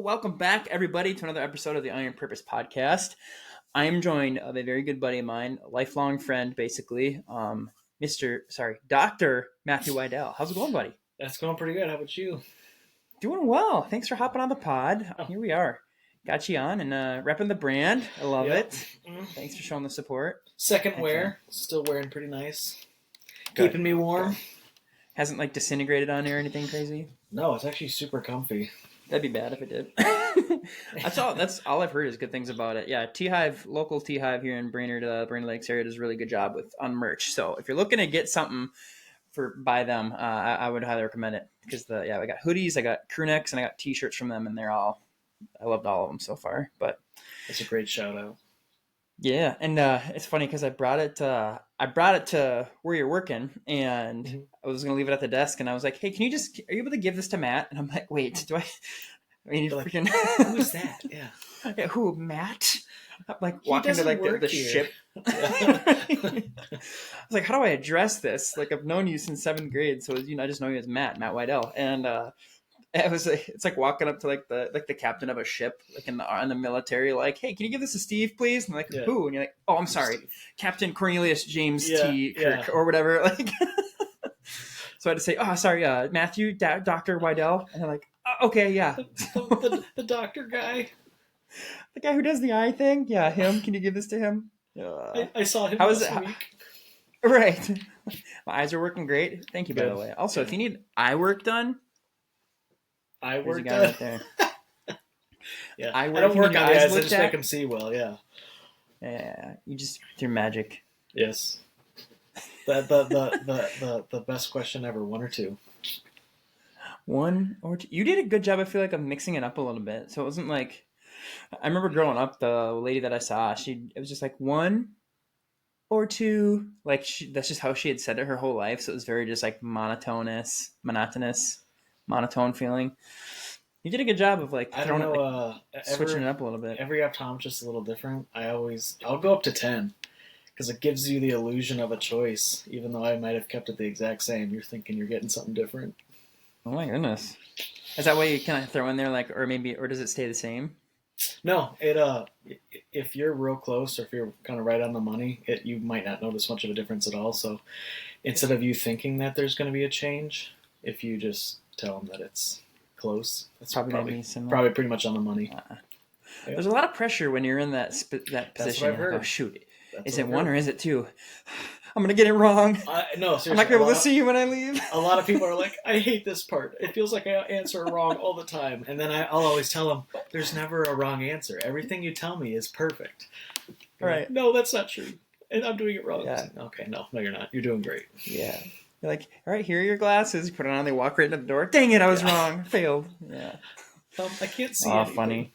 Welcome back, everybody, to another episode of the Iron Purpose Podcast. I am joined of a very good buddy of mine, a lifelong friend, basically, Dr. Matthew Wiedell. How's it going, buddy? That's going pretty good. How about you? Doing well. Thanks for hopping on the pod. Oh. Here we are. Got you on and repping the brand. I love it. Mm. Thanks for showing the support. Second wear. Still wearing pretty nice. Good. Keeping me warm. Hasn't disintegrated on you or anything crazy? No, it's actually super comfy. That'd be bad if it did. That's all I've heard is good things about it. Yeah, T-Hive, local T-Hive here in Brainerd Lakes area does a really good job on merch. So if you're looking to get something by them, I would highly recommend it because I got hoodies, I got crew necks, and I got T-shirts from them, and I loved all of them so far. But that's a great shout out. Yeah, and it's funny because I brought it to where you're working, and I was gonna leave it at the desk, and I was like, "Hey, are you able to give this to Matt?" And I'm like, "Wait, do I?" I mean, you freaking who's that? Yeah. Yeah, who, Matt? I'm like walking to the ship. I was like, "How do I address this?" Like I've known you since 7th grade, so I just know you as Matt Wiedell, and it's like walking up to the captain of a ship, like in the military, like, "Hey, can you give this to Steve, please?" And I'm like, "Who?" And you're like, "Oh, I'm sorry, Steve. Captain Cornelius James T. Kirk or whatever." Like, so I had to say, "Oh, sorry, Matthew, Dr. Wiedell," and they're like, "Oh, okay, yeah." The doctor guy, the guy who does the eye thing, yeah, him. Can you give this to him? I saw him last week. Right, my eyes are working great. Thank you, by the way. Also, if you need eye work done. I work done. Right there. Yeah, I don't work on the eyes. I just make them see well. Yeah. Yeah, you're magic. Yes. The best question ever. 1 or 2. 1 or 2. You did a good job. I feel like of mixing it up a little bit. So it wasn't like I remember growing up. The lady that I saw, it was just like 1 or 2. Like that's just how she had said it her whole life. So it was very just like monotone feeling. You did a good job of switching it up a little bit. Every optometrist is a little different. I'll go up to 10 because it gives you the illusion of a choice, even though I might have kept it the exact same. You're thinking you're getting something different. Oh my goodness! Is that why you kind of throw in there or does it stay the same? No, if you're real close or if you're kind of right on the money, you might not notice much of a difference at all. So instead of you thinking that there's going to be a change, if you just tell them that it's close, that's probably pretty much on the money. There's a lot of pressure when you're in that position. That's what I've heard. Oh shoot, is it 1 or is it 2? I'm gonna get it wrong. No, seriously. I'm not gonna be able to see you when I leave. A lot of people are like, I hate this part. It feels like I answer wrong all the time. And then I'll always tell them, there's never a wrong answer. Everything you tell me is perfect. Right. Like, no, that's not true. And I'm doing it wrong. Yeah. Okay, no, you're not. You're doing great. Yeah. You're like, all right, here are your glasses. You put it on, they walk right into the door. Dang it, I was wrong. Failed. Yeah. I can't see anything. Funny.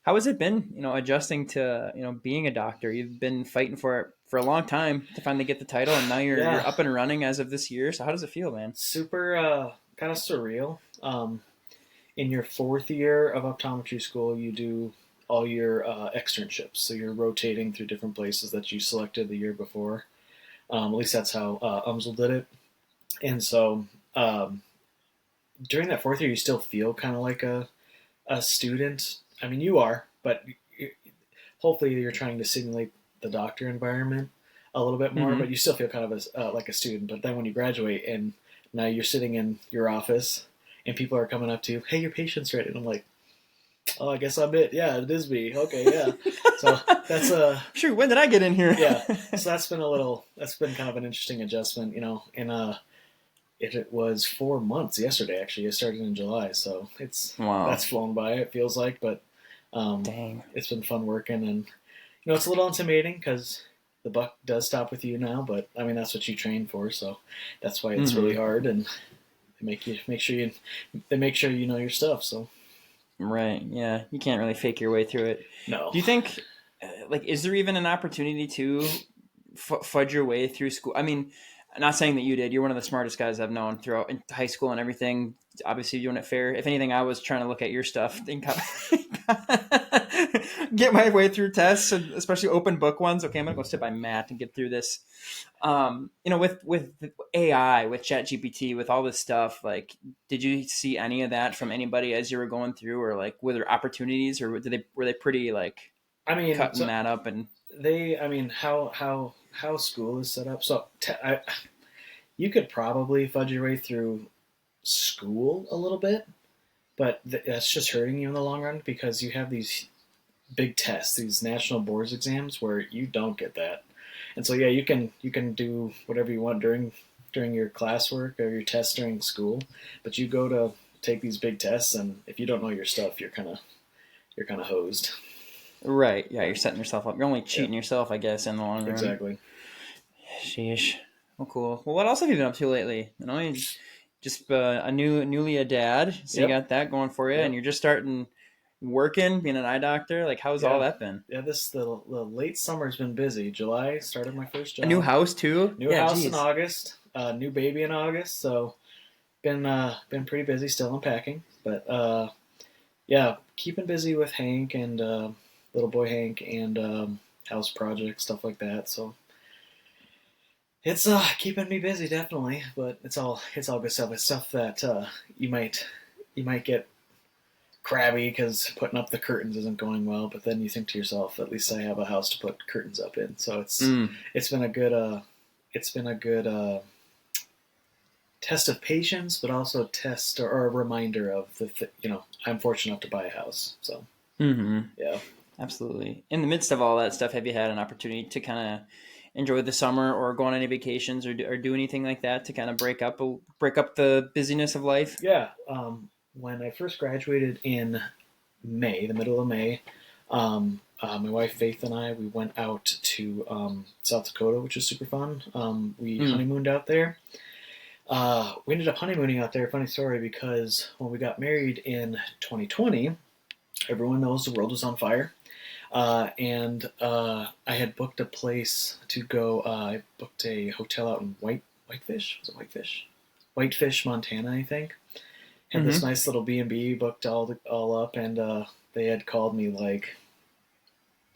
How has it been, adjusting to, being a doctor? You've been fighting for it for a long time to finally get the title, and now you're up and running as of this year. So how does it feel, man? Super kind of surreal. In your 4th year of optometry school, you do all your externships. So you're rotating through different places that you selected the year before. At least that's how UMSL did it. And so during that 4th year, you still feel kind of like a student. I mean, you are, but hopefully you're trying to simulate the doctor environment a little bit more, but you still feel kind of like a student. But then when you graduate and now you're sitting in your office and people are coming up to you, "Hey, your patient's ready." And I'm like, "Oh, I guess I'm it. Yeah, it is me. Okay, yeah." So that's Sure, when did I get in here? Yeah. So that's been kind of an interesting adjustment, and it was 4 months yesterday, actually. I started in July, so that's flown by, it feels like, but Dang. It's been fun working, and it's a little intimidating because the buck does stop with you now, but I mean that's what you train for, so that's why it's really hard, and they make sure you know your stuff. So right, yeah, you can't really fake your way through it. No. Do you think is there even an opportunity to fudge your way through school? I mean, I'm not saying that you did. You're one of the smartest guys I've known throughout high school and everything. Obviously doing it fair. If anything, I was trying to look at your stuff get my way through tests, and especially open book ones. Okay, I'm gonna go sit by Matt and get through this. With AI, with ChatGPT, with all this stuff, like, did you see any of that from anybody as you were going through, or like, were there opportunities, or were they pretty like, cutting that up? And how school is set up. So you could probably fudge your way through school a little bit, but that's just hurting you in the long run because you have these big tests, these national boards exams where you don't get that. And so yeah, you can do whatever you want during your classwork or your tests during school, but you go to take these big tests, and if you don't know your stuff, you're kind of hosed. Right. Yeah, you're setting yourself up. You're only cheating yourself, I guess, in the long run. Exactly. Sheesh. Well, cool. Well, what else have you been up to lately? You just newly a dad, so you got that going for you, and you're just starting working, being an eye doctor. Like, how's all that been? Yeah, the late summer's been busy. July started my first job. A new house too. New house in August. New baby in August. So been pretty busy. Still unpacking, but keeping busy with Hank and little boy Hank and house projects, stuff like that. So it's keeping me busy, definitely. But it's all good stuff. It's stuff that you might get crabby because putting up the curtains isn't going well, but then you think to yourself, at least I have a house to put curtains up in. So it's been a good test of patience, but also a test or a reminder of I'm fortunate enough to buy a house. So yeah, absolutely. In the midst of all that stuff, have you had an opportunity to kind of enjoy the summer or go on any vacations or do anything like that to kind of break up the busyness of life? Yeah. When I first graduated in May, the middle of May, my wife Faith and I, we went out to South Dakota, which was super fun. We honeymooned out there. We ended up honeymooning out there. Funny story, because when we got married in 2020, everyone knows the world was on fire. And I had booked a place to go. I booked a hotel out in Whitefish. Was it Whitefish? Whitefish, Montana, I think. Had this nice little B&B booked all up, and they had called me like,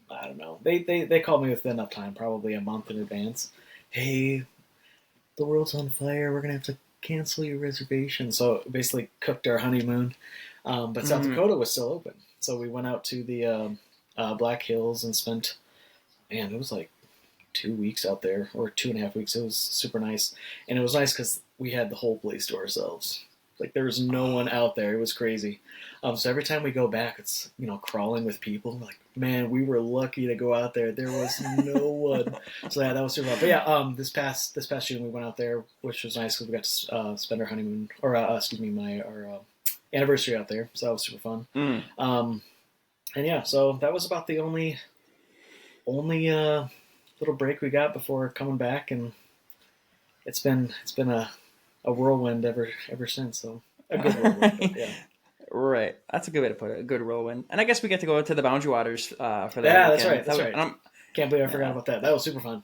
I don't know. They called me within enough time, probably a month in advance. Hey, the world's on fire. We're gonna have to cancel your reservation. So basically cooked our honeymoon. But South Dakota was still open, so we went out to the Black Hills and spent. Man, it was like 2 weeks out there, or 2.5 weeks. It was super nice, and it was nice because we had the whole place to ourselves. Like, there was no one out there. It was crazy. So every time we go back, it's, crawling with people. Like, man, we were lucky to go out there. There was no one. So yeah, that was super fun. But yeah, this past June we went out there, which was nice because we got to spend our honeymoon, or our anniversary out there. So that was super fun. And yeah, so that was about the only little break we got before coming back, and it's been a whirlwind ever since. So a good whirlwind, but yeah. Right, that's a good way to put it. A good whirlwind, and I guess we get to go to the Boundary Waters for that. Yeah, weekend. That's right. Can't believe I forgot about that. That was super fun.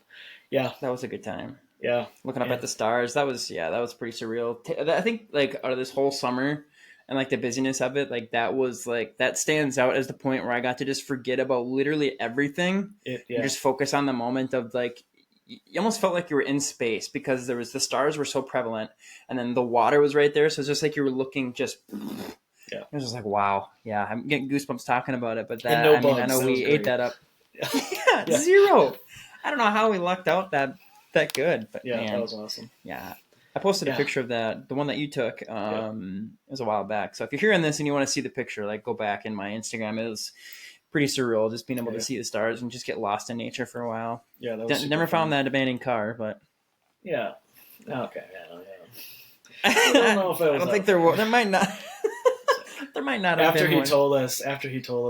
Yeah, that was a good time. Yeah, looking up at the stars. That was pretty surreal. I think like out of this whole summer and like the busyness of it, like that stands out as the point where I got to just forget about literally everything. And just focus on the moment of like. You almost felt like you were in space because the stars were so prevalent, and then the water was right there. So it's just like you were looking just. Yeah. It was just like, wow. Yeah, I'm getting goosebumps talking about it. But that, I know we ate that up. Yeah, zero. I don't know how we lucked out that good. But yeah, that was awesome. Yeah. I posted a picture of that, the one that you took. It was a while back. So if you're hearing this and you want to see the picture, like go back in my Instagram. It was pretty surreal, just being able to see the stars and just get lost in nature for a while. Yeah, that was never found that abandoned car, but yeah. Okay, I don't know if it was. I don't think there might not. There might not have after he told us,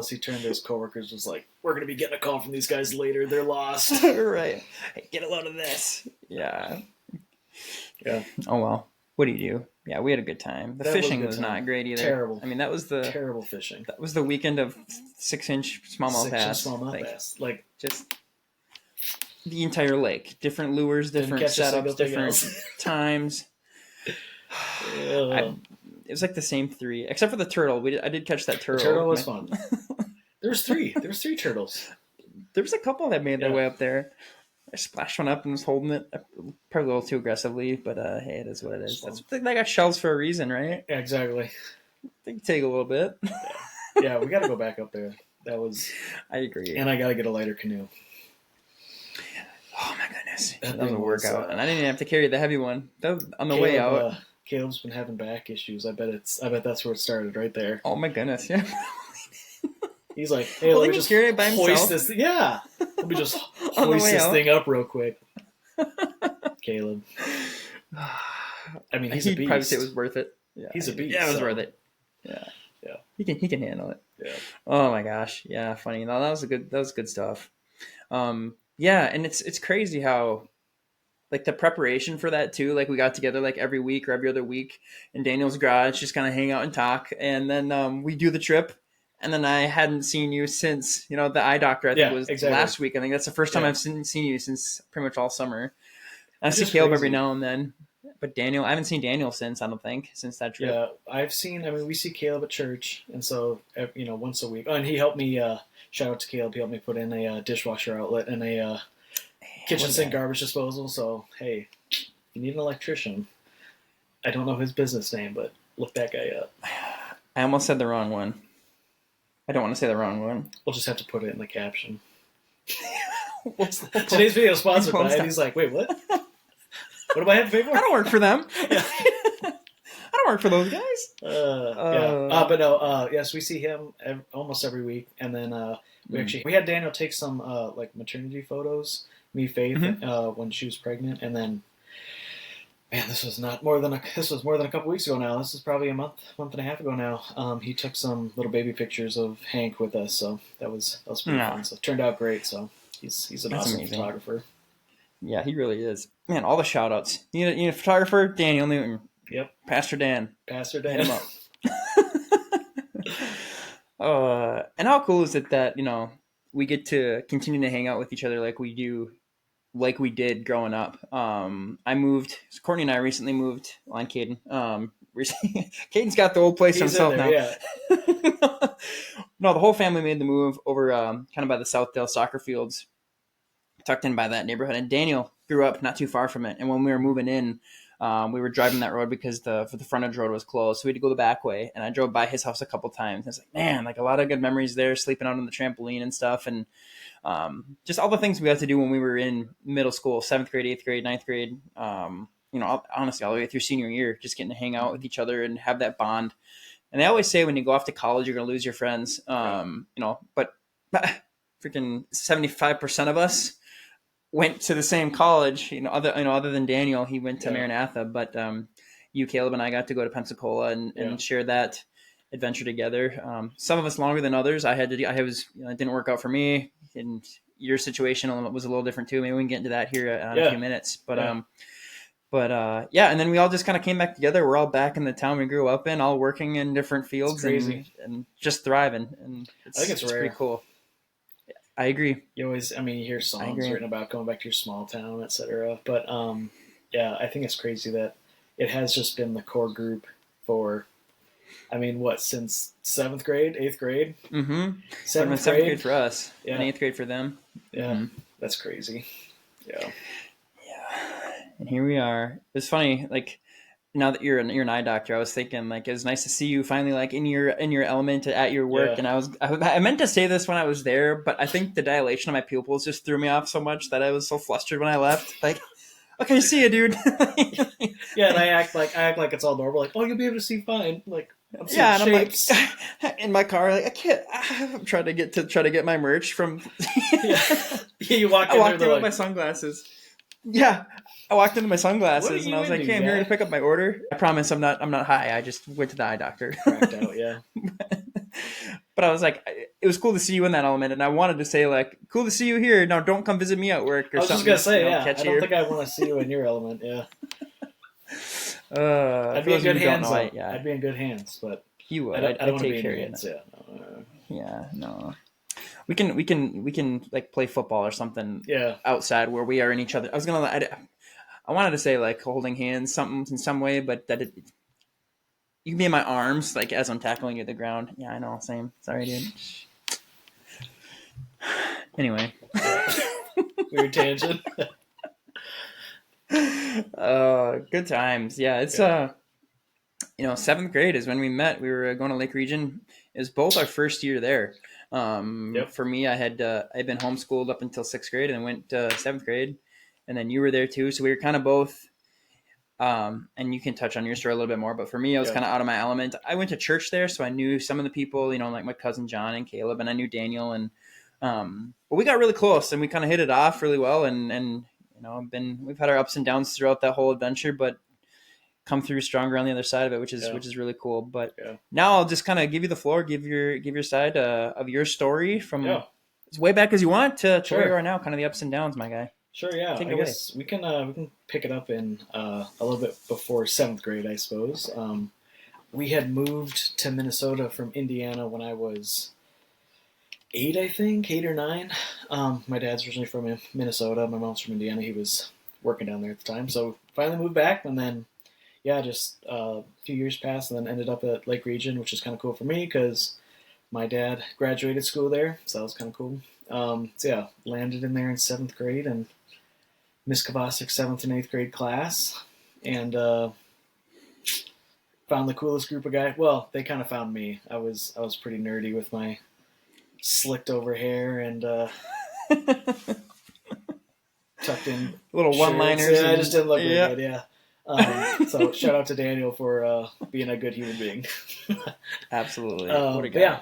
he turned to his coworkers, was like, "We're gonna be getting a call from these guys later. They're lost." Right. Hey, get a load of this. Yeah. Yeah. Oh well. What do you do? Yeah, we had a good time. The fishing was not great either. Terrible. I mean, that was terrible fishing. That was the weekend of 6-inch smallmouth bass. Like just the entire lake, different lures, different setups, different times. It was like the same three, except for the turtle. I did catch that turtle. The turtle was fun. There's three turtles. There was a couple that made their way up there. I splashed one up and was holding it probably a little too aggressively, but hey, it is what it is. They got shells for a reason, right? Yeah, exactly. They can take a little bit. Yeah, we got to go back up there. That was. I agree. And I got to get a lighter canoe. Oh my goodness, that was a workout, and I didn't even have to carry the heavy one. That was on the way out. Caleb's been having back issues. I bet that's where it started, right there. Oh my goodness, yeah. He's like, hey, let me just carry it by hoist this. Yeah, let me just hoist this thing up real quick. Caleb. I mean, he's a beast. He'd probably say it was worth it. Yeah, he's a beast. Yeah, it was worth it. Yeah, yeah. He can handle it. Yeah. Oh my gosh, yeah, funny. No, that was good stuff. Yeah, and it's crazy how, like, the preparation for that too. Like, we got together like every week or every other week in Daniel's garage, just kind of hang out and talk, and then we do the trip. And then I hadn't seen you since, the eye doctor, I think was last week. I think that's the first time I've seen you since pretty much all summer. I see Caleb every now and then. But Daniel, I haven't seen Daniel since, I don't think, since that trip. Yeah, we see Caleb at church. And so, once a week. Oh, and he helped me, shout out to Caleb, he helped me put in a dishwasher outlet and a kitchen sink garbage disposal. So, hey, if you need an electrician, I don't know his business name, but look that guy up. I almost said the wrong one. I don't want to say the wrong one. We'll just have to put it in the caption. Today's video is sponsored by, and he's like, wait, what? What do I have to pay for? I don't work for them. Yeah. I don't work for those guys. But no, yes, we see him almost every week. And then we had Daniel take some like maternity photos, me, Faith, when she was pregnant. And then, man, this was more than a couple weeks ago now. This is probably a month and a half ago now. He took some little baby pictures of Hank with us, so that was pretty fun. So it turned out great. So he's an awesome photographer. Yeah, he really is. Man, all the shout outs. You need a photographer? Daniel Newton. Yep. Pastor Dan. Hit him up. And how cool is it that, we get to continue to hang out with each other like we did growing up. Courtney and I recently moved on Caden. Caden's got the old place himself now. Yeah. No, the whole family made the move over kind of by the Southdale soccer fields, tucked in by that neighborhood. And Daniel grew up not too far from it. And when we were moving in, we were driving that road because the frontage road was closed. So we had to go the back way. And I drove by his house a couple times. And it's like, man, like a lot of good memories there, sleeping out on the trampoline and stuff. And just all the things we got to do when we were in middle school, 7th grade, 8th grade, 9th grade, honestly, all the way through senior year, just getting to hang out with each other and have that bond. And they always say when you go off to college, you're going to lose your friends, but freaking 75% of us went to the same college, other than Daniel, he went to Maranatha, but you, Caleb, and I got to go to Pensacola and share that adventure together. Some of us longer than others. It didn't work out for me, and your situation was a little different too. Maybe we can get into that here in a few minutes, but and then we all just kind of came back together. We're all back in the town we grew up in, all working in different fields and just thriving. And I think it's rare. Pretty cool. I agree. You always, you hear songs written about going back to your small town, etc. But I think it's crazy that it has just been the core group for, since 7th grade, 8th grade? Mm-hmm. 7th grade for us, and 8th grade for them. Yeah, That's crazy. Yeah. And here we are. It's funny, like, now that you're an eye doctor, I was thinking, like, it was nice to see you finally, like, in your element at your work. And I meant to say this when I was there, but I think the dilation of my pupils just threw me off so much that I was so flustered when I left. Like, okay, see you, dude. And I act like it's all normal. Like, oh, you'll be able to see fine. Like, I'm seeing shapes. I'm like in my car, like, I can't. I'm trying to get my merch from. You walk in. I walked in with my sunglasses. Yeah. I walked into my sunglasses and I was like, "Hey, I'm here to pick up my order." I promise I'm not high. I just went to the eye doctor. Cracked out, yeah. But I was like, it was cool to see you in that element, and I wanted to say, like, cool to see you here. Now don't come visit me at work or something. I was just gonna say, I don't think I want to see you in your element. Yeah. I'd be in good hands. I'd be in good hands, but you would. I don't want to be in your hands. Yeah. No. We can like play football or something. Yeah. Outside where we are in each other. I wanted to say like holding hands, something in some way, but you can be in my arms, like as I'm tackling you to the ground. Yeah, I know. Same. Sorry, dude. Anyway. Weird tangent. Good times. Yeah, it's 7th grade is when we met. We were going to Lake Region. It was both our first year there. For me, I'd been homeschooled up until 6th grade and went to 7th grade, and then you were there too. So we were kind of both. And you can touch on your story a little bit more, but for me, I was kind of out of my element. I went to church there, so I knew some of the people, like my cousin John and Caleb, and I knew Daniel, and but we got really close, and we kind of hit it off really well, and we've had our ups and downs throughout that whole adventure, but come through stronger on the other side of it, which is really cool. But now I'll just kind of give you the floor, give your side of your story from as way back as you want to where you are now, kind of the ups and downs, my guy. Sure, yeah. I guess we can pick it up in a little bit before 7th grade, I suppose. We had moved to Minnesota from Indiana when I was 8, I think, 8 or 9. My dad's originally from Minnesota. My mom's from Indiana. He was working down there at the time. So finally moved back, and then, just a few years passed, and then ended up at Lake Region, which is kind of cool for me because my dad graduated school there, so that was kind of cool. Landed in there in 7th grade, and Miss Kavassik's 7th and 8th grade class, and found the coolest group of guys. Well, they kind of found me. I was pretty nerdy with my slicked over hair and tucked in little one-liners. Yeah, I just didn't look very good. Yeah. So shout out to Daniel for being a good human being. Absolutely. What a guy.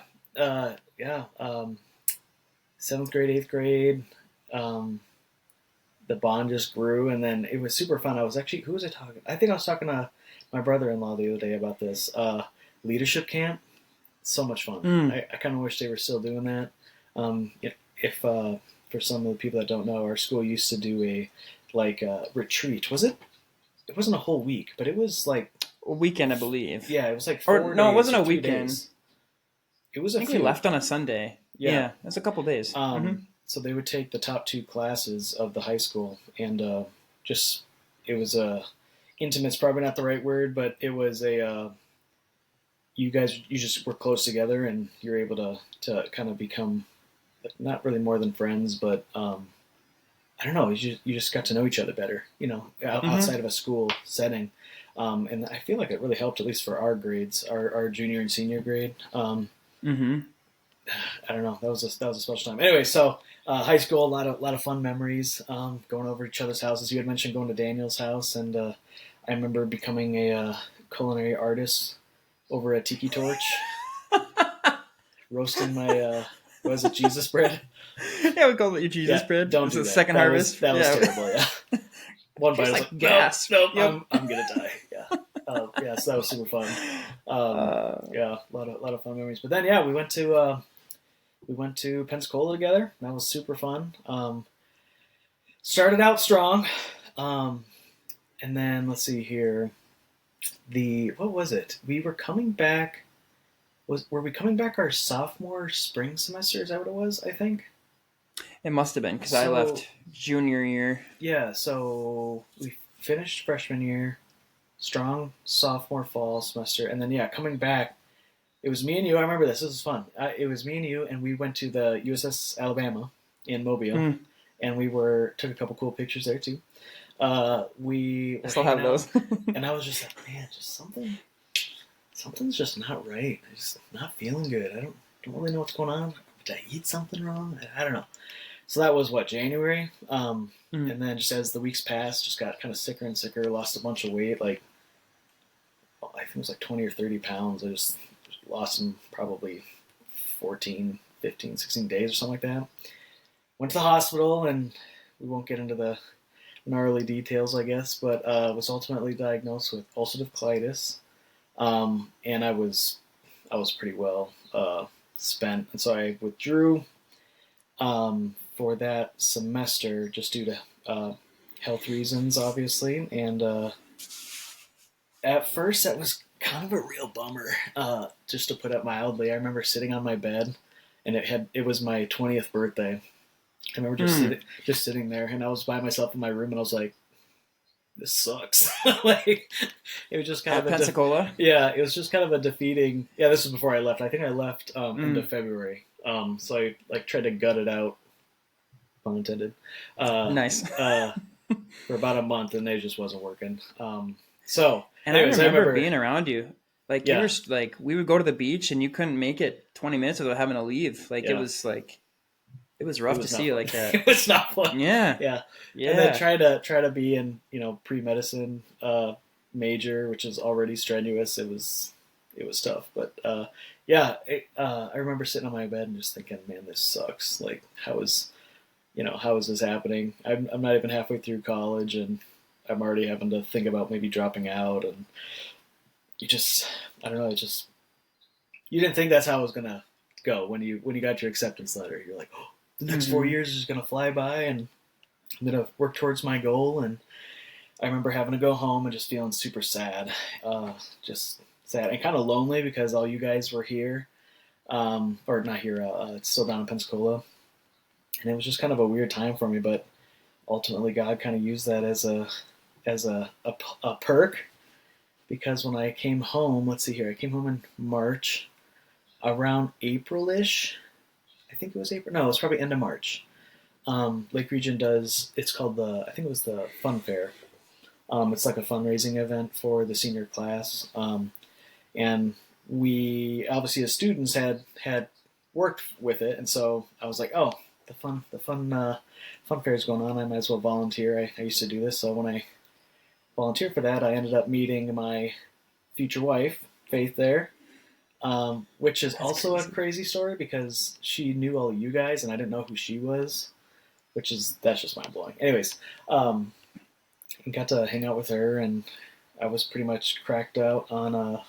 7th grade, 8th grade. The bond just grew, and then it was super fun. Who was I talking? I think I was talking to my brother-in-law the other day about this leadership camp. So much fun. I kind of wish they were still doing that. If for some of the people that don't know, our school used to do a retreat. Was it? It wasn't a whole week, but it was like a weekend, I believe. Yeah, it was like 4 days. No, it wasn't a weekend. Days. It was. I think we left on a Sunday. Yeah, it was a couple days. So they would take the top 2 classes of the high school, and it was intimate's probably not the right word, but it was you just were close together, and you're able to kind of become not really more than friends, but I don't know, you just got to know each other better, outside of a school setting, and I feel like it really helped, at least for our grades, our junior and senior grade. I don't know. That was a special time. Anyway, so high school, a lot of fun memories. Going over each other's houses. You had mentioned going to Daniel's house, and I remember becoming a culinary artist over at Tiki Torch, roasting my was it Jesus bread? Yeah, we call it your Jesus bread. Don't do that. Second harvest. That was terrible. Yeah. One bite, like gas. Nope, I'm gonna die. Yeah. So that was super fun. A lot of fun memories. But then, we went to Pensacola together. That was super fun. Started out strong, and then let's see here. What was it? We were coming back. Were we coming back our sophomore spring semester? Is that what it was? I think. It must have been because I left junior year. Yeah, so we finished freshman year, strong sophomore fall semester, and then coming back, it was me and you. I remember this. This was fun. It was me and you, and we went to the USS Alabama in Mobile, and we took a couple cool pictures there too. I still have those, and I was just like, man, just something's just not right. I'm just not feeling good. I don't really know what's going on. Did I eat something wrong? I don't know. So that was January, and then just as the weeks passed, just got kind of sicker and sicker. Lost a bunch of weight, I think it was 20 or 30 pounds. I just lost them probably 14, 15, 16 days or something like that. Went to the hospital, and we won't get into the gnarly details, I guess, but was ultimately diagnosed with ulcerative colitis, and I was pretty well spent, and so I withdrew for that semester just due to health reasons, obviously, and at first that was kind of a real bummer, just to put it mildly. I remember sitting on my bed, and it was my 20th birthday. I remember just sitting there, and I was by myself in my room, and I was like, this sucks. It was just kind of Pensacola. It was just kind of a defeating. Yeah, this was before I left. I think I left end of February. So I like tried to gut it out, pun intended, Nice. for about a month, and it just wasn't working. So, And anyways, I I remember remember, being around you. Like you yeah, were like we would go to the beach and you couldn't make it 20 minutes without having to leave. yeah, It was it rough to was not see you fun. like that. It was not fun. Yeah. Yeah, and then Yeah. try to be in pre medicine major, which is already strenuous. It was tough, but yeah, I remember sitting on my bed and just thinking, man, this sucks. Like, how is this happening? I'm not even halfway through college, and I'm already having to think about maybe dropping out, and you just, I don't know, it just, you didn't think that's how it was gonna go when you got your acceptance letter. You're like, oh, the next 4 years is just gonna fly by, and I'm gonna work towards my goal. And I remember having to go home and just feeling super sad, just sad and kind of lonely because all you guys were here, or not here. It's still down in Pensacola, and it was just kind of a weird time for me. But ultimately, God kind of used that as a perk, because when I came home, let's see here, I came home in March, around April-ish. I think it was April. No, it was probably end of March. Lake Region does. It's called I think it was the Fun Fair. It's like a fundraising event for the senior class, and we obviously as students had worked with it, and so I was like, oh, fun fair is going on. I might as well volunteer. I used to do this, so when I volunteered for that, I ended up meeting my future wife, Faith, there, which is That's also a crazy. crazy story because she knew all of you guys, and I didn't know who she was, that's just mind blowing. Anyways, I got to hang out with her, and I was pretty much cracked out on a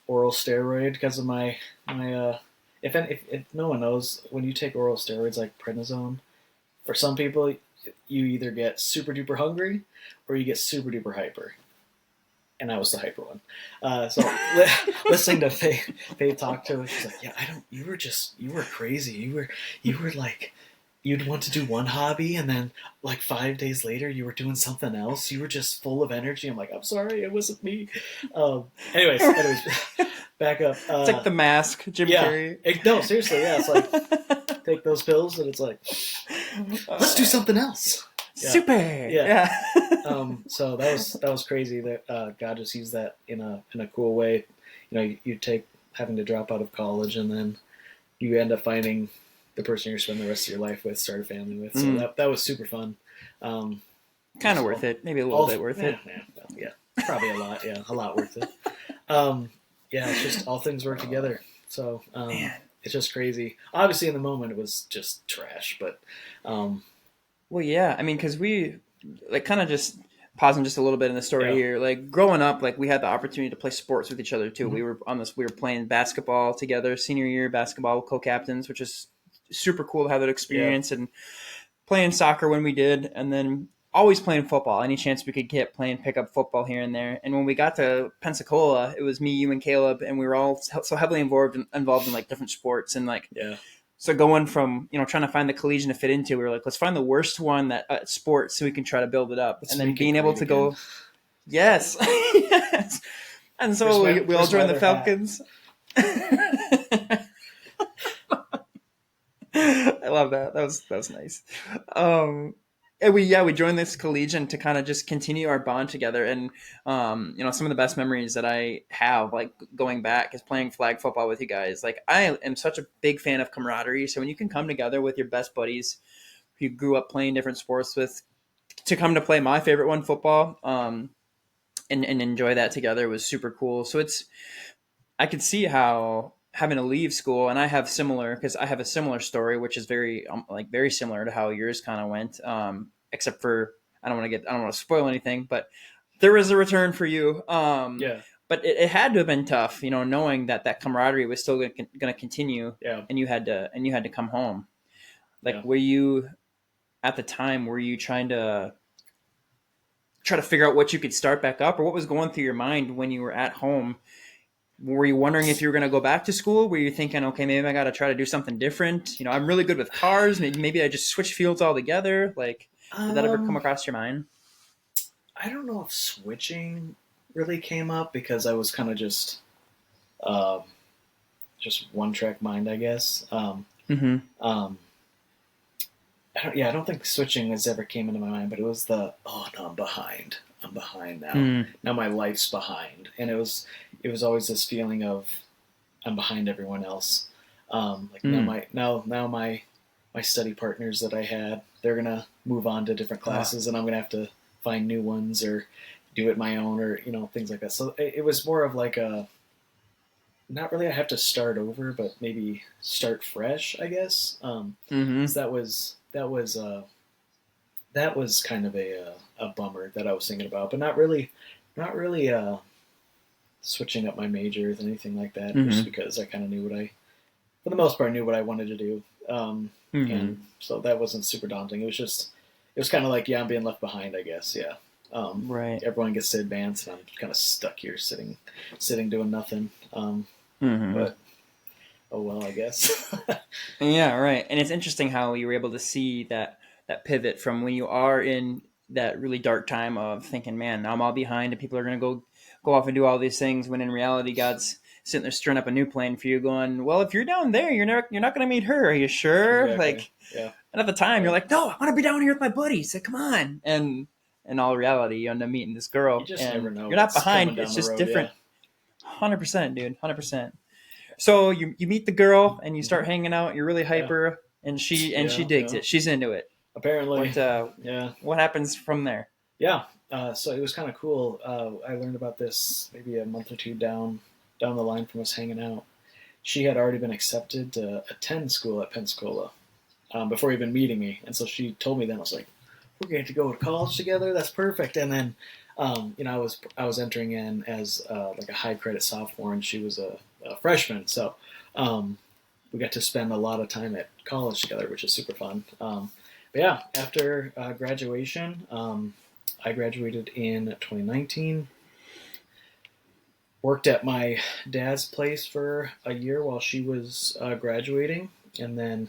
oral steroid because of my. If no one knows, when you take oral steroids like prednisone, for some people, you either get super duper hungry or you get super duper hyper. And I was the hyper one. So listening to Faith talk to her, she's like, "Yeah, I don't. You were crazy. You were like, you'd want to do one hobby, and then like 5 days later, you were doing something else. You were just full of energy." I'm like, "I'm sorry, it wasn't me." Anyways, back up. It's like The Mask, Jim Yeah, Carrey. no, seriously, yeah. It's like take those pills, and it's like, let's do something else. Yeah. Super. Yeah. Yeah. So that was crazy that God just used that in a cool way. You take having to drop out of college, and then you end up finding the person you're spending the rest of your life with, start a family with. So that was super fun. Kind of worth it. Maybe a little bit worth it. Yeah, probably a lot. Yeah, a lot worth it. Yeah, it's just all things work together. So it's just crazy. Obviously, in the moment, it was just trash, but Well, yeah. I mean, because we like kind of just pausing just a little bit in the story yeah, here. Like growing up, like we had the opportunity to play sports with each other too. mm-hmm. We were on this. We were playing basketball together, senior year basketball co-captains, which is super cool to have that Yeah, experience, and playing soccer when we did, and then always playing football. Any chance we could get playing pickup football here and there. And when we got to Pensacola, it was me, you, and Caleb, and we were all so heavily involved in like different sports and like. yeah. So going from trying to find the collegian to fit into, we were like, let's find the worst one that sports so we can try to build it up, Let's and then make it being able great to again. go, yes, yes, and so we all joined the Falcons. I love that. That was nice. And we joined this collegian to kind of just continue our bond together. And some of the best memories that I have, like going back, is playing flag football with you guys. Like I am such a big fan of camaraderie. So when you can come together with your best buddies who you grew up playing different sports with to come to play my favorite one, football, and enjoy that together was super cool. So I could see how having to leave school, and I have similar because I have a similar story, which is very very similar to how yours kind of went, except for I don't want to spoil anything, but there was a return for you. Yeah, But it had to have been tough, knowing that camaraderie was still going to continue, yeah, and you had to come home. Like, yeah. were you at the time? Were you trying to try to figure out what you could start back up, or what was going through your mind when you were at home? Were you wondering if you were going to go back to school? Were you thinking, okay, maybe I got to try to do something different? I'm really good with cars. Maybe I just switch fields altogether. Like, did that ever come Um, across your mind? I don't know if switching really came up because I was kind of um, just one track mind, I guess. Mm-hmm. I don't think switching has ever came into my mind, but it was no, I'm behind. I'm behind now. Now my life's behind, and it was always this feeling of I'm behind everyone else. Now my study partners that I had, they're gonna move on to different classes, and I'm gonna have to find new ones or do it my own, or things like that. So it was more of like a, not really I have to start over, but maybe start fresh, I guess. So that was kind of a bummer that I was thinking about, but not really switching up my majors, anything like that, just because I kind of for the most part, knew what I wanted to do. And so that wasn't super daunting. It was kind of like, I'm being left behind, I guess. Yeah. Right. Everyone gets to advance, and I'm kind of stuck here sitting doing nothing. But oh well, I guess. Yeah, right. And it's interesting how you were able to see that pivot from when you are in that really dark time of thinking, man, now I'm all behind and people are going to go off and do all these things, when in reality God's sitting there stirring up a new plan for you, going, well, if you're down there, you're not going to meet her. Are you sure? Exactly. Like, yeah. And at the time, you're like, no, I want to be down here with my buddies. Like, come on. And in all reality, you end up meeting this girl. You just and never know. You're not behind. It's just road, different. 100%, dude. 100%. So you meet the girl and you start hanging out. You're really hyper, and she digs it. She's into it. Apparently. What happens from there? Yeah. So it was kind of cool. I learned about this maybe a month or two down the line from us hanging out. She had already been accepted to attend school at Pensacola before even meeting me, and so she told me then. I was like, "We're going to go to college together. That's perfect." And then, I was entering in as like a high credit sophomore, and she was a freshman. So we got to spend a lot of time at college together, which is super fun. But yeah, after graduation, I graduated in 2019. Worked at my dad's place for a year while she was graduating, and then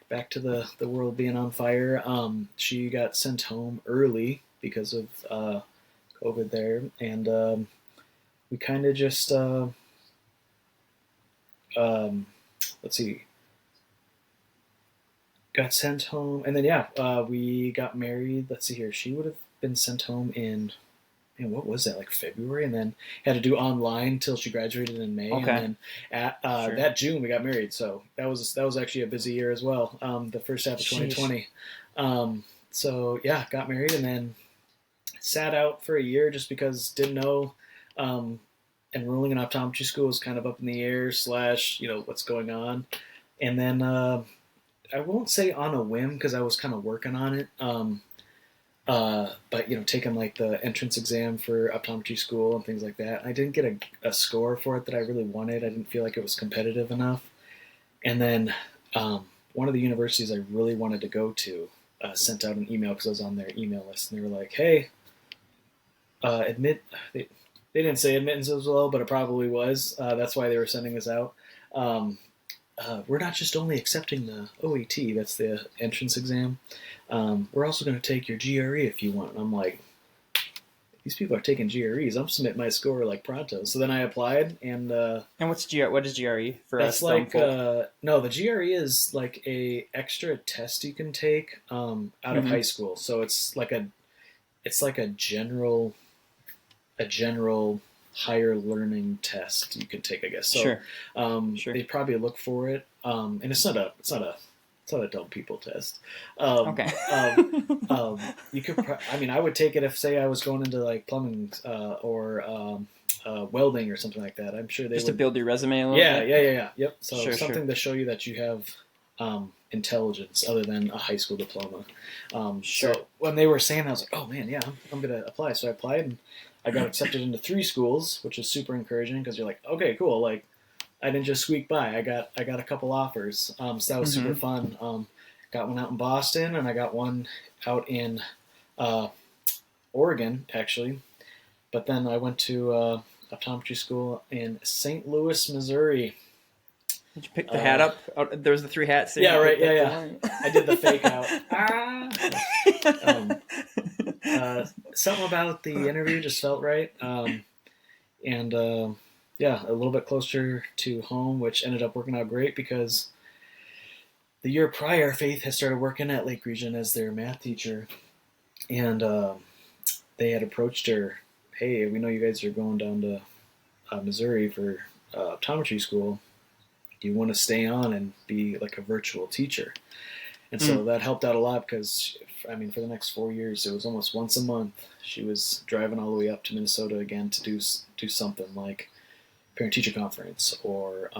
back to the world being on fire. She got sent home early because of COVID there, and we kind of just got sent home, and then we got married. Let's see here. She would have been sent home in, what was that, like February, and then had to do online till she graduated in May. Okay. And then that June we got married. So that was actually a busy year as well. The first half of 2020. So yeah, got married and then sat out for a year just because didn't know. Enrolling in optometry school was kind of up in the air / what's going on. And then I won't say on a whim because I was kind of working on it. But taking like the entrance exam for optometry school and things like that. I didn't get a score for it that I really wanted. I didn't feel like it was competitive enough. And then one of the universities I really wanted to go to sent out an email because I was on their email list, and they were like, "Hey, they didn't say admittance was low, but it probably was. That's why they were sending this out. We're not just only accepting the OET, that's the entrance exam. We're also going to take your GRE if you want." And I'm like, these people are taking GREs. I'm submitting my score like pronto. So then I applied, and what is GRE for that's us? Like no, the GRE is like a extra test you can take out of high school. So it's like a general higher learning test you can take, I guess. So sure. They probably look for it, and it's not a dumb people test. Okay. You could. I would take it if, say, I was going into like plumbing or welding or something like that. I'm sure they just to build your resume a little bit. Yeah. Yep. So something to show you that you have intelligence other than a high school diploma. So when they were saying that, I was like, oh man, yeah, I'm gonna apply. So I applied, and I got accepted into 3 schools, which is super encouraging because you're like, okay, cool. Like, I didn't just squeak by. I got a couple offers. So that was super fun. Got one out in Boston, and I got one out in Oregon, actually. But then I went to optometry school in St. Louis, Missouri. Did you pick the hat up? There was the 3 hats. Yeah, right. Yeah. I did the fake out. Something about the interview just felt right. And yeah, a little bit closer to home, which ended up working out great because the year prior, Faith had started working at Lake Region as their math teacher, and they had approached her, "Hey, we know you guys are going down to Missouri for optometry school. Do you want to stay on and be like a virtual teacher?" And so that helped out a lot because, I mean, for the next 4 years, it was almost once a month. She was driving all the way up to Minnesota again to do something like parent-teacher conference or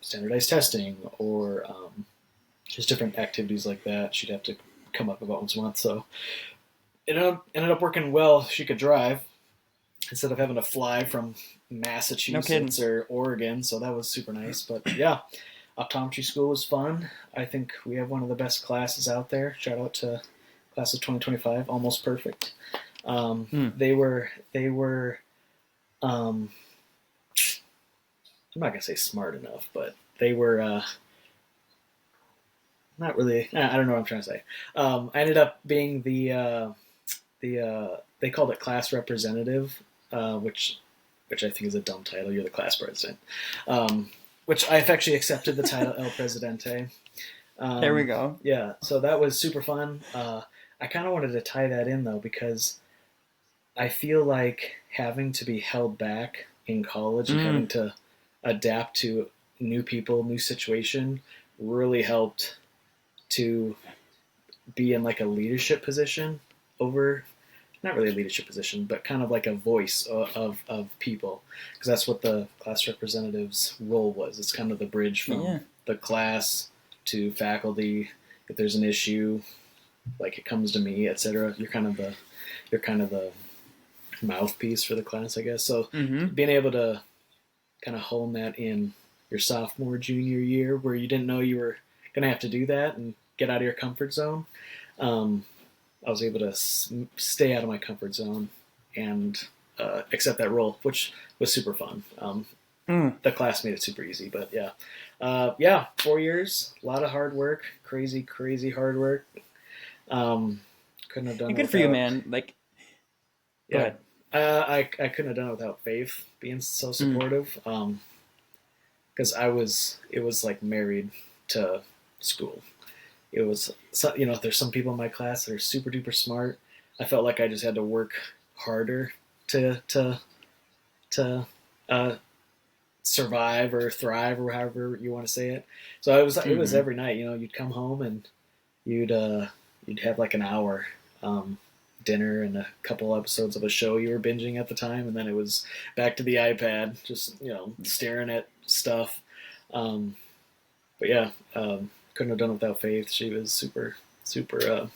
standardized testing or just different activities like that. She'd have to come up about once a month. So it ended up working well. She could drive instead of having to fly from Massachusetts or Oregon. So that was super nice. But yeah, optometry school was fun. I think we have one of the best classes out there. Shout out to class of 2025, almost perfect. They were I'm not gonna say smart enough, but they were not really. I don't know what I'm trying to say. I ended up being the they called it class representative, which I think is a dumb title. You're the class president, which I've actually accepted the title El Presidente. There we go. Yeah, so that was super fun. I kind of wanted to tie that in though because I feel like having to be held back in college and having to adapt to new people, new situation, really helped to be in like a leadership position over, not really a leadership position, but kind of like a voice of people, because that's what the class representative's role was. It's kind of the bridge from the class to faculty. If there's an issue, like it comes to me, etc. You're kind of the mouthpiece for the class, I guess. So being able to kind of hone that in your sophomore, junior year, where you didn't know you were going to have to do that and get out of your comfort zone. I was able to stay out of my comfort zone and accept that role, which was super fun. The class made it super easy, but yeah, 4 years, a lot of hard work, crazy hard work. Couldn't have done it. Good for you, man. Like, go ahead. I couldn't have done it without Faith being so supportive. Because it was like married to school. It was, there's some people in my class that are super duper smart. I felt like I just had to work harder to survive or thrive or however you want to say it. So it was every night. You'd come home and you'd have like an hour dinner and a couple episodes of a show you were binging at the time, and then it was back to the iPad, just staring at stuff. But yeah, couldn't have done it without Faith. She was super supportive,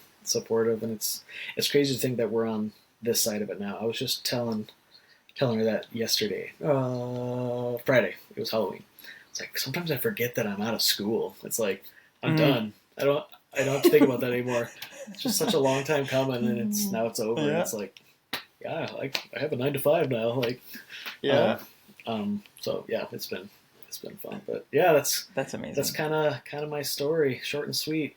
and it's crazy to think that we're on this side of it now. I was just telling her that yesterday, Friday. It was Halloween. It's like sometimes I forget that I'm out of school. It's like I'm done. I don't have to think about that anymore. It's just such a long time coming, and now it's over. Yeah. And it's like, yeah, like I have a 9 to 5 now. Like, yeah. So yeah, it's been fun. But yeah, that's amazing. That's kind of my story, short and sweet.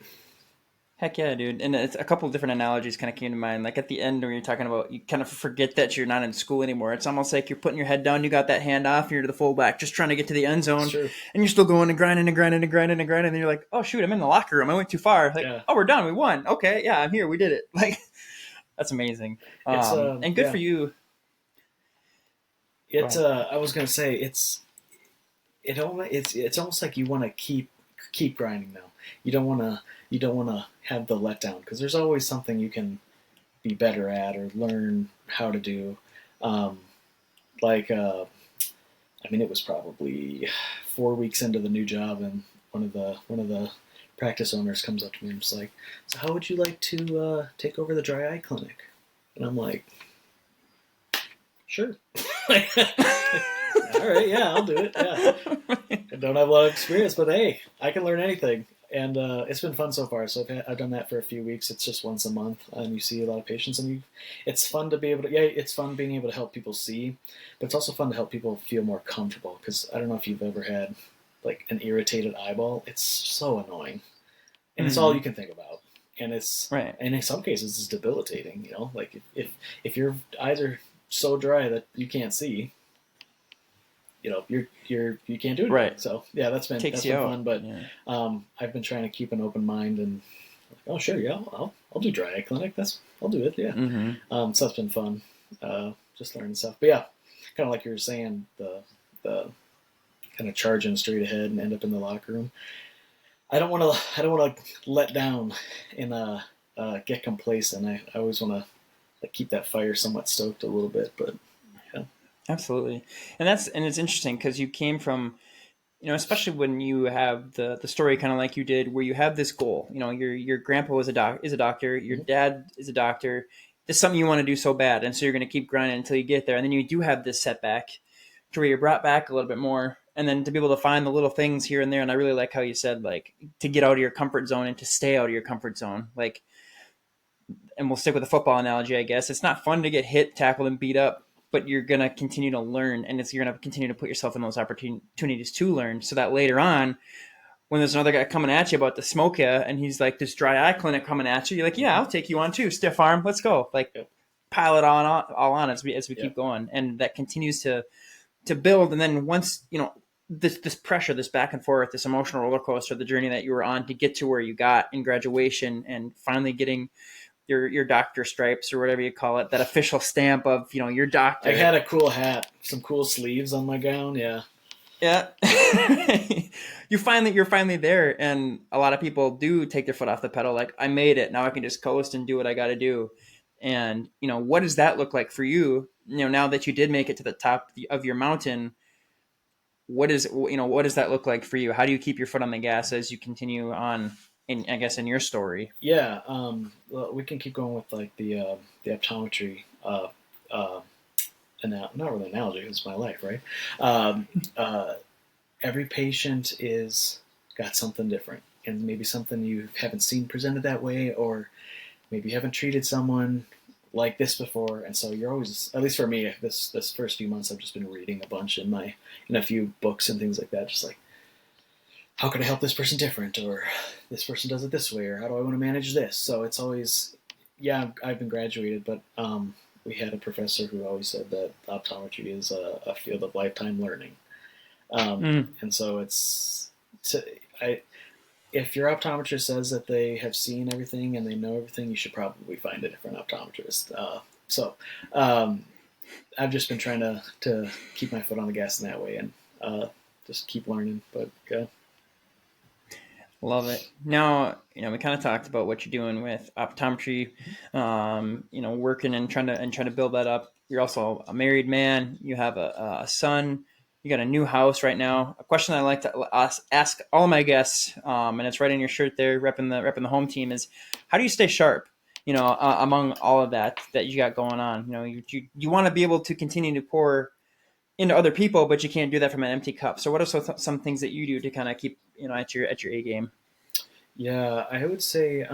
Heck yeah, dude. And it's a couple of different analogies kind of came to mind. Like at the end when you're talking about, you kind of forget that you're not in school anymore. It's almost like you're putting your head down, you got that hand off, you're to the fullback, just trying to get to the end zone. And you're still going and grinding. And then you're like, oh shoot, I'm in the locker room. I went too far. Like, oh, we're done. We won. Okay. Yeah, I'm here. We did it. Like, that's amazing. And good for you. I was going to say it's almost like you want to keep grinding now. You don't want to have the letdown, because there's always something you can be better at or learn how to do. It was probably 4 weeks into the new job, and one of the practice owners comes up to me and is like, "So how would you like to take over the dry eye clinic?" And I'm like, "Sure." All right, yeah, I'll do it. Yeah, I don't have a lot of experience, but hey, I can learn anything, and it's been fun so far. So I've done that for a few weeks. It's just once a month, and you see a lot of patients, and it's fun to be able to. Yeah, it's fun being able to help people see, but it's also fun to help people feel more comfortable. Because I don't know if you've ever had like an irritated eyeball. It's so annoying, and it's all you can think about, and it's right. And in some cases, it's debilitating. Like if your eyes are so dry that you can't see. you can't do anything. Right. So yeah, that's been fun. But I've been trying to keep an open mind and oh sure, yeah, I'll do dry eye clinic. I'll do it. Yeah. Mm-hmm. So that's been fun. Just learning stuff. But yeah, kind of like you were saying, the kind of charging straight ahead and end up in the locker room. I don't want to let down and get complacent. I always want to keep that fire somewhat stoked a little bit. But yeah, absolutely. And it's interesting because you came from, especially when you have the story kind of like you did, where you have this goal. Your grandpa is a doctor, your dad is a doctor. This is something you want to do so bad, and so you're going to keep grinding until you get there. And then you do have this setback to where you're brought back a little bit more, and then to be able to find the little things here and there. And I really like how you said, like, to get out of your comfort zone and to stay out of your comfort zone. Like, and we'll stick with the football analogy, I guess. It's not fun to get hit, tackled, and beat up, but you're going to continue to learn, and you're going to continue to put yourself in those opportunities to learn, so that later on, when there's another guy coming at you about to smoke you, and he's like, this dry eye clinic coming at you, you're like, yeah, I'll take you on too, stiff arm, let's go. Like, pile it all on as we keep going, and that continues to build. And then once, this pressure, this back and forth, this emotional roller coaster, the journey that you were on to get to where you got in graduation and finally getting your doctor stripes or whatever you call it, that official stamp of, your doctor. I had a cool hat, some cool sleeves on my gown. Yeah. You're finally there. And a lot of people do take their foot off the pedal. Like, I made it. Now I can just coast and do what I got to do. And, what does that look like for you? Now that you did make it to the top of your mountain, what does that look like for you? How do you keep your foot on the gas as you continue on in your story? Yeah. Well, we can keep going with like the optometry, not really analogy, it's my life, right? Every patient is got something different, and maybe something you haven't seen presented that way, or maybe you haven't treated someone like this before. And so you're always, at least for me, this first few months, I've just been reading a bunch in a few books and things like that, just like, how can I help this person different, or this person does it this way, or how do I want to manage this? So it's always, yeah, I've been graduated, but we had a professor who always said that optometry is a field of lifetime learning. And so if your optometrist says that they have seen everything and they know everything, you should probably find a different optometrist. I've just been trying to keep my foot on the gas in that way and just keep learning. But love it. Now, we kind of talked about what you're doing with optometry, working and trying to build that up. You're also a married man. You have a son. You got a new house right now. A question I like to ask all of my guests, and it's right in your shirt there, repping the home team, is how do you stay sharp? Among all of that you got going on. You want to be able to continue to pour into other people, but you can't do that from an empty cup. So what are some things that you do to kind of keep at your A game? Yeah, I would say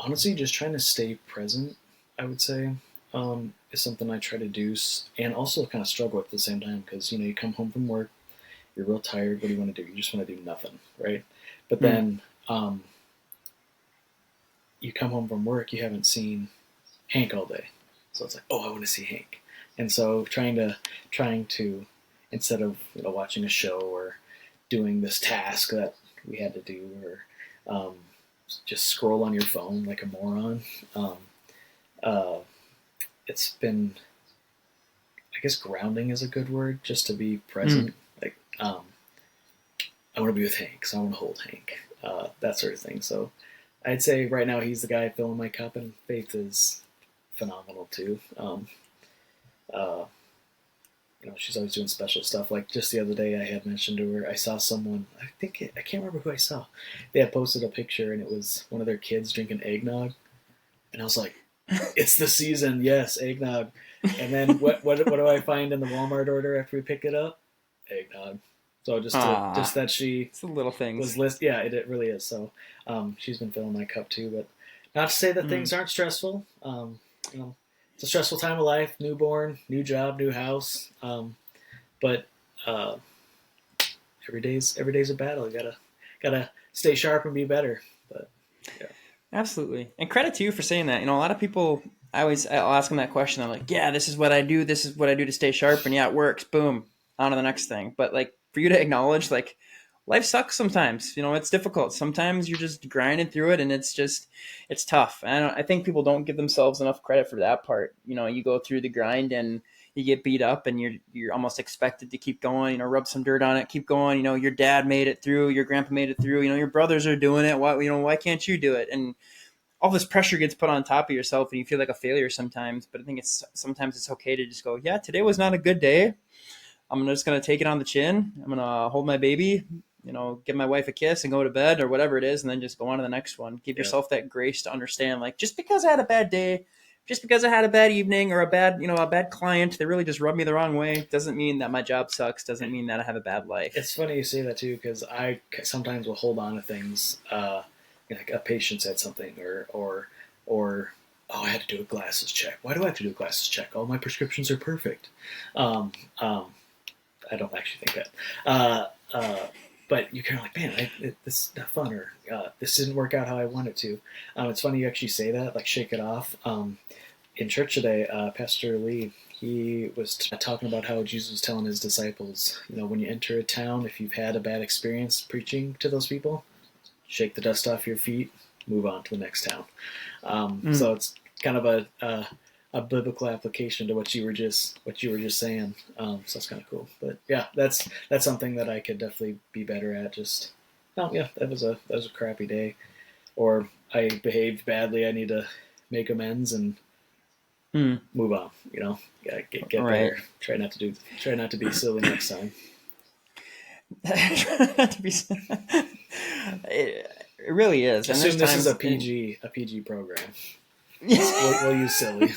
honestly, just trying to stay present, I would say, is something I try to do, and also kind of struggle with at the same time, because you come home from work, you're real tired. What do you want to do? You just want to do nothing, right? But then you come home from work, you haven't seen Hank all day, so it's like, oh, I want to see Hank. And so trying to instead of watching a show or doing this task that we had to do, or just scroll on your phone like a moron. It's been, I guess, grounding is a good word, just to be present. Like, I want to be with Hank, so I want to hold Hank, that sort of thing. So I'd say right now he's the guy filling my cup, and Faith is phenomenal too. She's always doing special stuff. Like just the other day, I had mentioned to her, I saw someone, I can't remember who I saw. They had posted a picture, and it was one of their kids drinking eggnog. And I was like, it's the season, yes, eggnog. And then what do I find in the Walmart order after we pick it up? Eggnog. So just that she it's the little things. Yeah, it really is. So she's been filling my cup too. But not to say that things aren't stressful. It's a stressful time of life, newborn, new job, new house. But every day's a battle. You gotta stay sharp and be better. But yeah. Absolutely. And credit to you for saying that. A lot of people I'll ask them that question. I'm like, yeah, this is what I do. This is what I do to stay sharp. And yeah, it works. Boom. On to the next thing. But like for you to acknowledge like life sucks sometimes, it's difficult. Sometimes you're just grinding through it and it's tough. And I think people don't give themselves enough credit for that part. You go through the grind and you get beat up and you're almost expected to keep going, rub some dirt on it, keep going. Your dad made it through, your grandpa made it through, your brothers are doing it. Why can't you do it? And all this pressure gets put on top of yourself and you feel like a failure sometimes. But I think sometimes it's okay to just go, yeah, today was not a good day. I'm just going to take it on the chin. I'm going to hold my baby, give my wife a kiss and go to bed or whatever it is. And then just go on to the next one. Give yourself that grace to understand, like, just because I had a bad day, just because I had a bad evening or a bad client that really just rubbed me the wrong way doesn't mean that my job sucks. Doesn't mean that I have a bad life. It's funny you say that too, because I sometimes will hold on to things, like a patient said something or oh, I had to do a glasses check. Why do I have to do a glasses check? All my prescriptions are perfect. I don't actually think that. But you're kind of like, man, this is not fun, or this didn't work out how I want it to. It's funny you actually say that, like shake it off. In church today, Pastor Lee, he was talking about how Jesus was telling his disciples, when you enter a town, if you've had a bad experience preaching to those people, shake the dust off your feet, move on to the next town. So it's kind of a biblical application to what you were just saying. So that's kind of cool. But yeah, that's something that I could definitely be better at. Just, oh yeah, that was a crappy day, or I behaved badly. I need to make amends and move on. Get right. better. Try not to be silly next time. Try not to be. It really is. Assume this is a PG program. We'll use silly.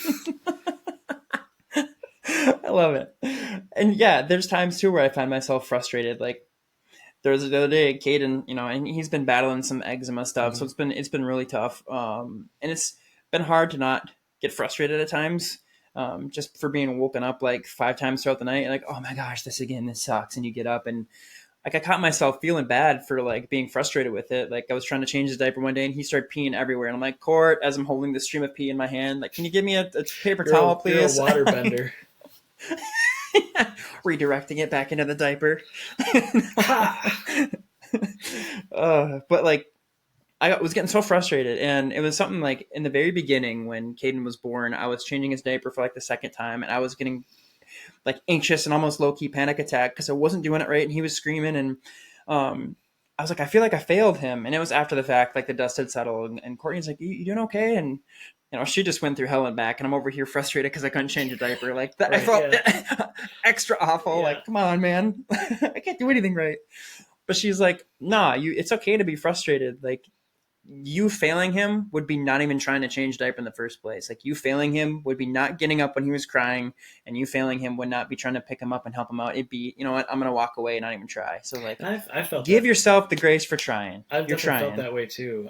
I love it. And yeah, there's times too where I find myself frustrated. Like there was the other day, Caden, and he's been battling some eczema stuff, so it's been really tough. And it's been hard to not get frustrated at times. Just for being woken up like 5 times throughout the night, like, oh my gosh, this sucks, and you get up and like I caught myself feeling bad for like being frustrated with it. Like I was trying to change his diaper one day and he started peeing everywhere. And I'm like, Court, as I'm holding the stream of pee in my hand, like, can you give me a paper towel, please? You're a water bender. Redirecting it back into the diaper. But like I was getting so frustrated, and it was something like in the very beginning when Caden was born, I was changing his diaper for like the second time, and I was getting like anxious and almost low-key panic attack because I wasn't doing it right and he was screaming, and I was like, I feel like I failed him. And it was after the fact, like the dust had settled, and Courtney's like, you doing okay? And she just went through hell and back, and I'm over here frustrated because I couldn't change a diaper. Like that, right, I felt extra awful. Yeah. Like, come on, man, I can't do anything right. But she's like, nah, it's okay to be frustrated. Like, you failing him would be not even trying to change diaper in the first place. Like, you failing him would be not getting up when he was crying, and you failing him would not be trying to pick him up and help him out. It'd be, you know what, I'm going to walk away and not even try. So like, I felt give yourself the grace for trying. I've felt that way too.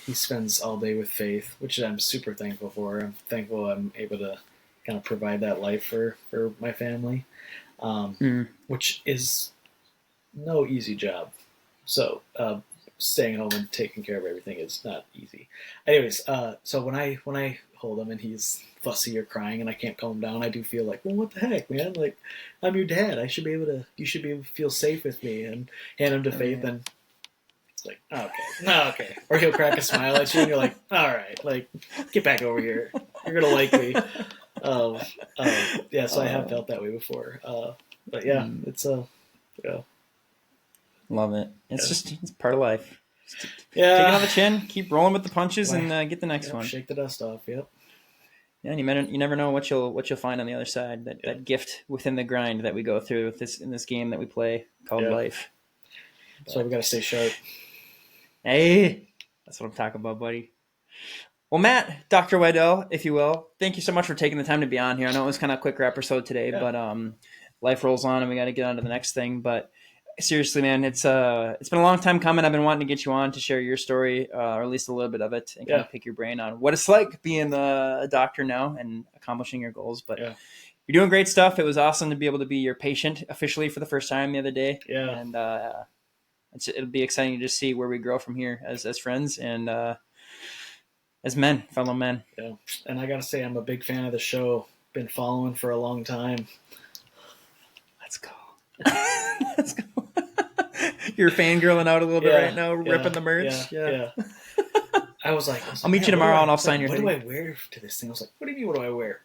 He spends all day with Faith, which I'm super thankful for. I'm thankful I'm able to kind of provide that life for my family, which is no easy job. So, staying home and taking care of everything is not easy. Anyways, so when I hold him and he's fussy or crying and I can't calm him down, I do feel like, well, what the heck, man? Like, I'm your dad. You should be able to feel safe with me, and hand him to Faith, and it's like, okay. Or he'll crack a smile at you and you're like, all right, like, get back over here. You're going to like me. So I have felt that way before. But yeah, it's love it. It's part of life. Take it on the chin, keep rolling with the punches, and get the next one. Shake the dust off. Yep. Yeah, and you never know what you'll find on the other side. That gift within the grind that we go through with in this game that we play called life. So we got to stay sharp. Hey, that's what I'm talking about, buddy. Well, Matt, Dr. Wiedell, if you will, thank you so much for taking the time to be on here. I know it was kind of a quicker episode today, but life rolls on and we got to get on to the next thing. But seriously, man, it's been a long time coming. I've been wanting to get you on to share your story, or at least a little bit of it, and kind of pick your brain on what it's like being a doctor now and accomplishing your goals. But you're doing great stuff. It was awesome to be able to be your patient officially for the first time the other day. Yeah. And it'll be exciting to just see where we grow from here as friends. And as men, fellow men. Yeah, and I gotta say, I'm a big fan of the show. Been following for a long time. Let's go. Let's go. You're fangirling out a little bit right now, ripping the merch. Yeah. I was like, I'll meet you tomorrow and I'll sign your thing. What do I wear to this thing? I was like, what do you mean, what do I wear?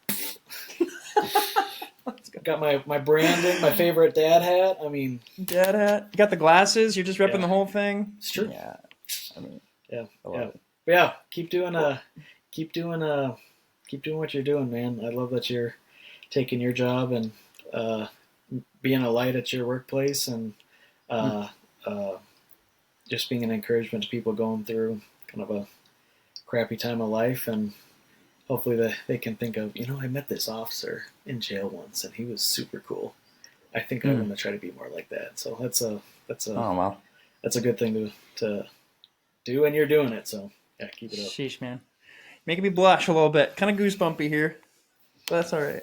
Got my branding, my favorite dad hat. I mean, dad hat. You got the glasses. You're just ripping the whole thing. It's true. Yeah. I mean, keep doing what you're doing, man. I love that you're taking your job and being a light at your workplace and just being an encouragement to people going through kind of a crappy time of life, and hopefully they can think of, I met this officer in jail once and he was super cool. I think I'm going to try to be more like that. So that's a good thing to do, and you're doing it. So yeah, keep it up. Sheesh, man. Making me blush a little bit. Kind of goosebumpy here. But that's all right.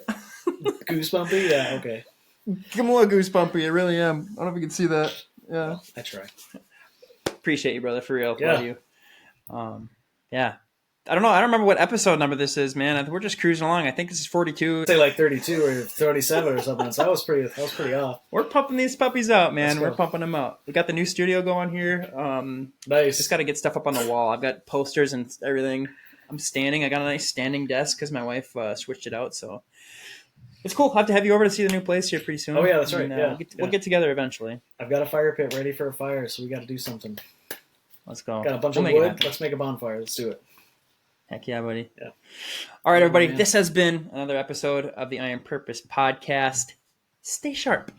Goosebumpy? Yeah, okay. I'm a little goosebumpy. I really am. I don't know if you can see that. Yeah. Well, I try. Appreciate you, brother, for real. Yeah. Love you. Yeah. I don't know. I don't remember what episode number this is, man. We're just cruising along. I think this is 42. I'd say like 32 or 37 or something. So that was pretty off. We're pumping these puppies out, man. We're pumping them out. We got the new studio going here. Nice. Just got to get stuff up on the wall. I've got posters and everything. I'm standing. I got a nice standing desk because my wife switched it out. So it's cool. I'll have to have you over to see the new place here pretty soon. Oh, yeah, that's right. We'll get together eventually. I've got a fire pit ready for a fire, so we got to do something. Let's go. Got a bunch of wood. Let's make a bonfire. Let's do it. Heck yeah, buddy. Yeah. All right, everybody. This has been another episode of the Iron Purpose podcast. Stay sharp.